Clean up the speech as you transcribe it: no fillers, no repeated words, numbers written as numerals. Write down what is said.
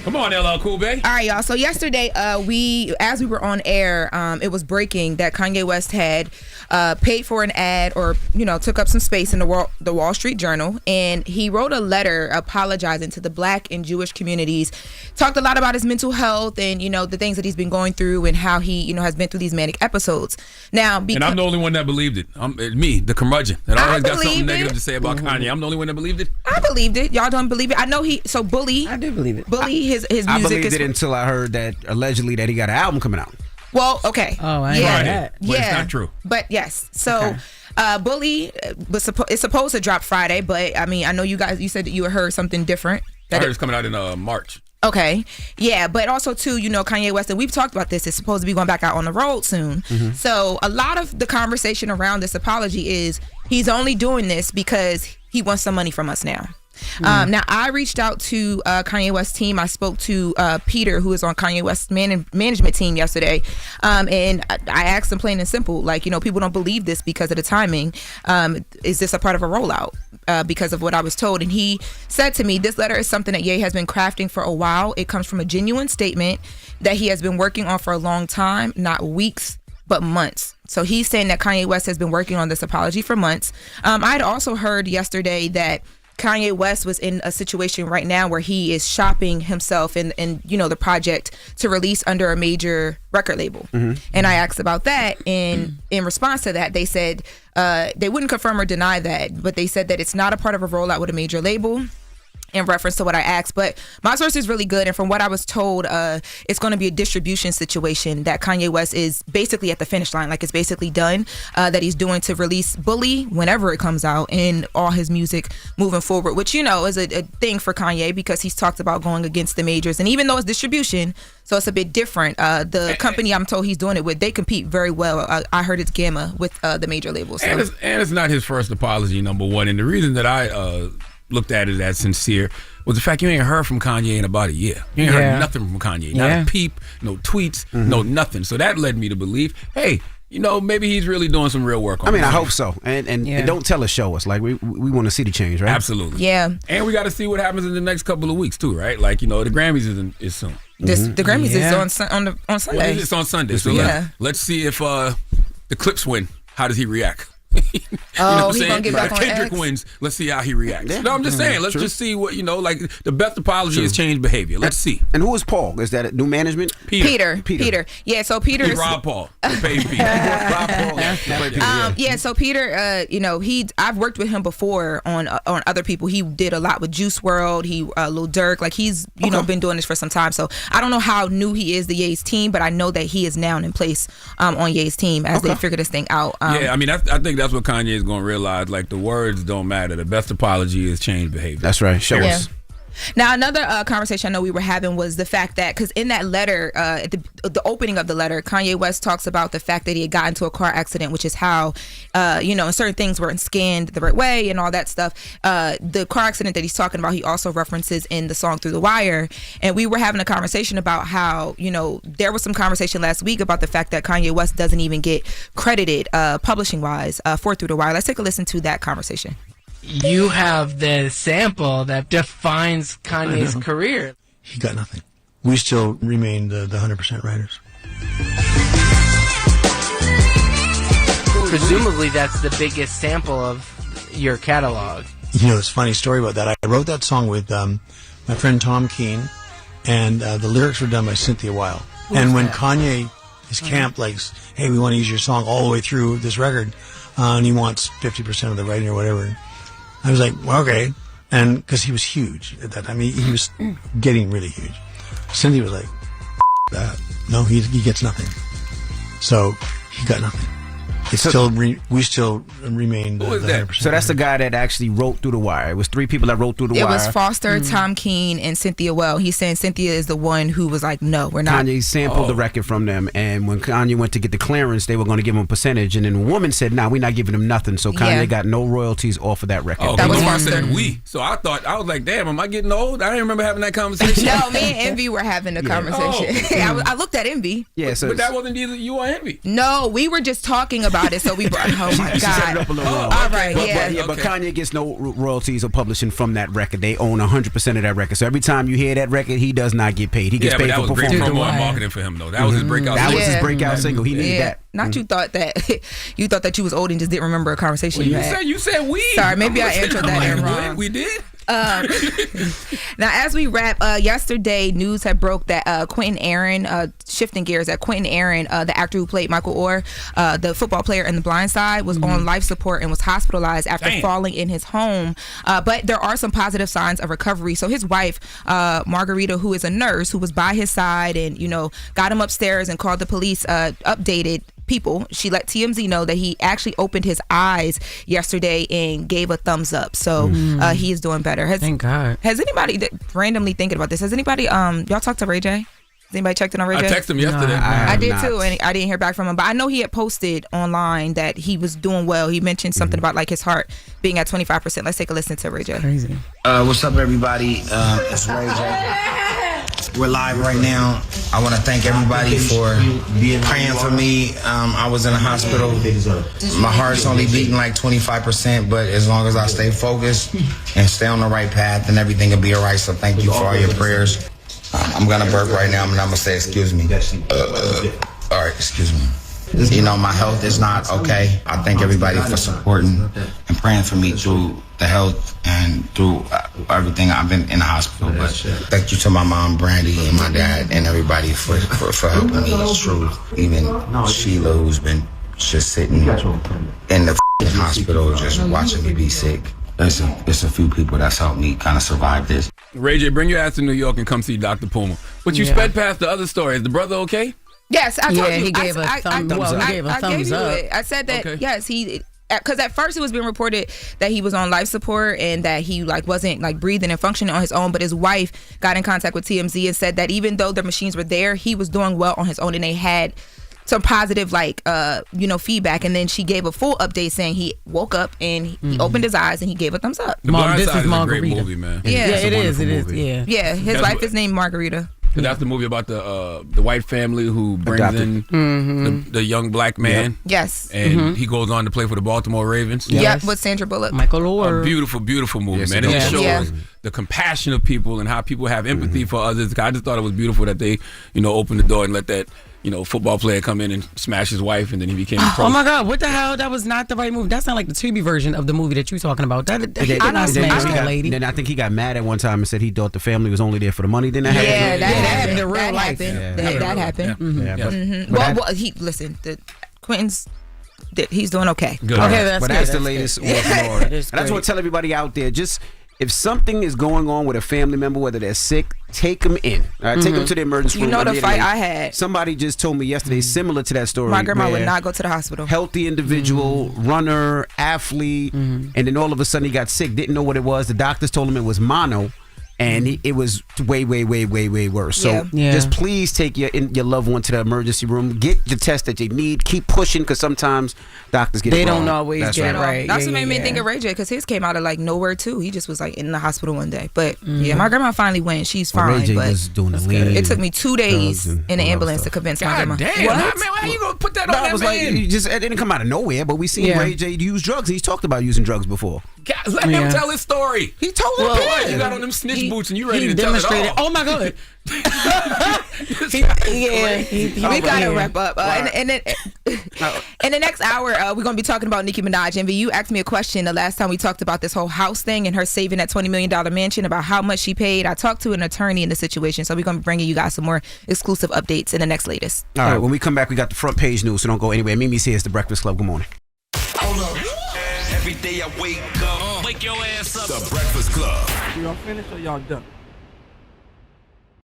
Come on, LL Cool Bay. All right, y'all. So yesterday, as we were on air, it was breaking that Kanye West had paid for an ad, or took up some space in the Wall Street Journal, and he wrote a letter apologizing to the Black and Jewish communities. Talked a lot about his mental health and the things that he's been going through and how he has been through these manic episodes. Now, and I'm the only one that believed it. Me, the curmudgeon, that always got something negative to say about Kanye. I'm the only one that believed it. I believed it. Y'all don't believe it. I know Bully. I do believe it. Bully. His music. I believed it until I heard that allegedly that he got an album coming out. Well, okay. Oh, I know that. But it's not true. But yes. So, Bully is supposed to drop Friday, but I mean, I know you said that you heard something different. I heard it's coming out in March. Okay. Yeah, but also too, Kanye West, and we've talked about this, is supposed to be going back out on the road soon. Mm-hmm. So a lot of the conversation around this apology is he's only doing this because he wants some money from us now. Now, I reached out to Kanye West's team. I spoke to Peter, who is on Kanye West's management team yesterday, and I asked him plain and simple, like, people don't believe this because of the timing. Is this a part of a rollout? Because of what I was told. And he said to me, this letter is something that Ye has been crafting for a while. It comes from a genuine statement that he has been working on for a long time, not weeks, but months. So he's saying that Kanye West has been working on this apology for months. I had also heard yesterday that Kanye West was in a situation right now where he is shopping himself and the project to release under a major record label. Mm-hmm. And I asked about that, and in response to that, they said they wouldn't confirm or deny that, but they said that it's not a part of a rollout with a major label, in reference to what I asked. But my source is really good, and from what I was told, it's going to be a distribution situation that Kanye West is basically at the finish line, like it's basically done, that he's doing to release Bully whenever it comes out and all his music moving forward, which is a thing for Kanye because he's talked about going against the majors, and even though it's distribution, so it's a bit different. The company I'm told he's doing it with, they compete very well. I heard it's Gamma with the major labels. So. And it's not his first apology, number one, and the reason that I looked at it as sincere was the fact you ain't heard from Kanye in about a year. You ain't heard nothing from Kanye. Not a peep, no tweets, no nothing. So that led me to believe, hey, maybe he's really doing some real work on it. I hope so. And don't tell us, show us. Like, we want to see the change, right? Absolutely. Yeah. And we got to see what happens in the next couple of weeks, too, right? Like, the Grammys is soon. The Grammys is on Sunday. Well, it's on Sunday. So let's see if the Clips win. How does he react? He's gonna get back on Kendrick X? wins. Let's see how he reacts. Yeah. No, I'm just saying. Let's just see what like. The best apology is change behavior. Let's see. And who is Paul? Is that a new management? Peter. Yeah. So Peter is Rob Paul. Paid Peter. Rob Paul. Yeah. So Peter, I've worked with him before on other people. He did a lot with Juice WRLD. He Lil Durk. Like he's been doing this for some time. So I don't know how new he is to Ye's team, but I know that he is now in place on Ye's team as they figure this thing out. I think that's what Kanye is going to realize. Like, the words don't matter. The best apology is change behavior. That's right. Show us. Now, another conversation I know we were having was the fact that, because in that letter, at the opening of the letter, Kanye West talks about the fact that he had gotten into a car accident, which is how, and certain things weren't scanned the right way and all that stuff. The car accident that he's talking about, he also references in the song Through the Wire. And we were having a conversation about how, there was some conversation last week about the fact that Kanye West doesn't even get credited publishing-wise for Through the Wire. Let's take a listen to that conversation. You have the sample that defines Kanye's career. He got nothing. We still remain the 100% writers. Presumably that's the biggest sample of your catalog. It's a funny story about that. I wrote that song with my friend Tom Keane, and the lyrics were done by Cynthia Weil. And when Kanye, his camp, hey, we want to use your song all the way through this record, and he wants 50% of the writing or whatever. I was like, well, okay. And because he was huge at that time. He was getting really huge. Cynthia was like, that. No, he gets nothing. So he got nothing. It's we still remain the 100%. So that's the guy that actually wrote Through the Wire. It was three people that wrote Through the Wire. It was Foster, Tom Keane, and Cynthia Weil. He's saying Cynthia is the one who was like, no, we're not. Kanye sampled the record from them, and when Kanye went to get the clearance, they were going to give him a percentage, and then the woman said, nah, we're not giving him nothing, so Kanye got no royalties off of that record. Oh, that was Foster. Said we. So I was like, damn, am I getting old? I didn't remember having that conversation. No, me and Envy were having a conversation. I looked at Envy. Yeah, but that wasn't either you or Envy. No, we were just talking about about it, so we brought. Oh my She set it God! up a little wrong. All right, But Kanye gets no royalties or publishing from that record. They own 100% of that record. So every time you hear that record, he does not get paid. He gets paid for performing. That was great promo and marketing for him, though. That was his breakout. That was his breakout single. He needed that. Not you thought that you was old and just didn't remember a conversation you had. You said we. Sorry, maybe I answered that wrong. We did. Now, as we wrap, yesterday news had broke that Quinton Aaron, shifting gears, that Quinton Aaron, the actor who played Michael Orr, the football player in The Blind Side, was on life support and was hospitalized after falling in his home. But there are some positive signs of recovery. So his wife, Margarita, who is a nurse, who was by his side and got him upstairs and called the police, updated people. She let TMZ know that he actually opened his eyes yesterday and gave a thumbs up. So he is doing better. Thank God. Has anybody randomly thinking about this? Has anybody y'all talked to Ray J? Has anybody checked in on Ray J? I texted him yesterday. I did too, and I didn't hear back from him. But I know he had posted online that he was doing well. He mentioned something about like his heart being at 25%. Let's take a listen to Ray J. Crazy. What's up, everybody? It's Ray J. We're live right now. I want to thank everybody for praying for me. I was in the hospital. My heart's only beating like 25%, but as long as I stay focused and stay on the right path, then everything will be all right. So thank you for all your prayers. I'm going to burp right now, and I'm going to say excuse me. All right, excuse me. My health is not okay. I thank everybody for supporting and praying for me through the health and through everything. I've been in the hospital, but thank you to my mom, Brandy, and my dad, and everybody for helping me. It's true. Even Sheila, who's been just sitting in the hospital, just watching me be sick. There's a few people that's helped me kind of survive this. Ray J, bring your ass to New York and come see Dr. Puma. But you sped past the other story. Is the brother okay? Yes, I told you. He gave a thumbs up. I said that, yes, he... Because at first it was being reported that he was on life support and that he wasn't breathing and functioning on his own, but his wife got in contact with TMZ and said that even though the machines were there, he was doing well on his own, and they had some positive feedback. And then she gave a full update saying he woke up and he opened his eyes and he gave a thumbs up. The Blind this Side is is a great Margarita. movie, man. Yeah, it is. Yeah, his wife is named Margarita. That's the movie about the white family who brings in the young black man. Yes. And he goes on to play for the Baltimore Ravens. Yep, with Sandra Bullock. Michael Orr. A beautiful, beautiful movie, man. it It shows is. the compassion of people and how people have empathy for others. I just thought it was beautiful that they, opened the door and let that, football player come in and smash his wife, and then he became a pro. Oh my God! What the hell? That was not the right movie. That's not like the Tubi version of the movie that you're talking about. He did not smash that lady. Then I think he got mad at one time and said he thought the family was only there for the money. Didn't that happen? That happened in real life. That happened. Listen, Quentin's, he's doing okay. Good. Okay, that's But good. that's the latest with Lord. And I just want to tell everybody out there, just if something is going on with a family member, whether they're sick, take them in. All right, take them to the emergency room. You know the fight I had. Somebody just told me yesterday, similar to that story. My grandma would not go to the hospital. Healthy individual, runner, athlete, and then all of a sudden he got sick. Didn't know what it was. The doctors told him it was mono. And it was way, way, way, way, way worse. So just please take your loved one to the emergency room. Get the test that they need. Keep pushing, because sometimes doctors get it wrong. They don't always get it right. That's what made me think of Ray J, because his came out of nowhere too. He just was in the hospital one day. But my grandma finally went. She's fine. Ray J but was doing the lean. it took me 2 days in the ambulance to convince my grandma. Damn, What? man, how you gonna put that on that was man? it didn't come out of nowhere, but we seen Ray J use drugs. He's talked about using drugs before. God, let him tell his story. He told him. You got on them snitch boots and you ready to tell it all. Oh my God. We gotta wrap up. And then in the next hour, we're gonna be talking about Nicki Minaj. Envy, you asked me a question the last time we talked about this whole house thing and her saving that $20 million mansion, about how much she paid. I talked to an attorney in the situation, so we're gonna be bringing you guys some more exclusive updates in the next latest. All right, when we come back, we got the front page news, so don't go anywhere. Mimi's here. It's the Breakfast Club. Good morning. Hold up. Every day I wake up, wake your ass up. The Breakfast Club. Y'all finished or y'all done?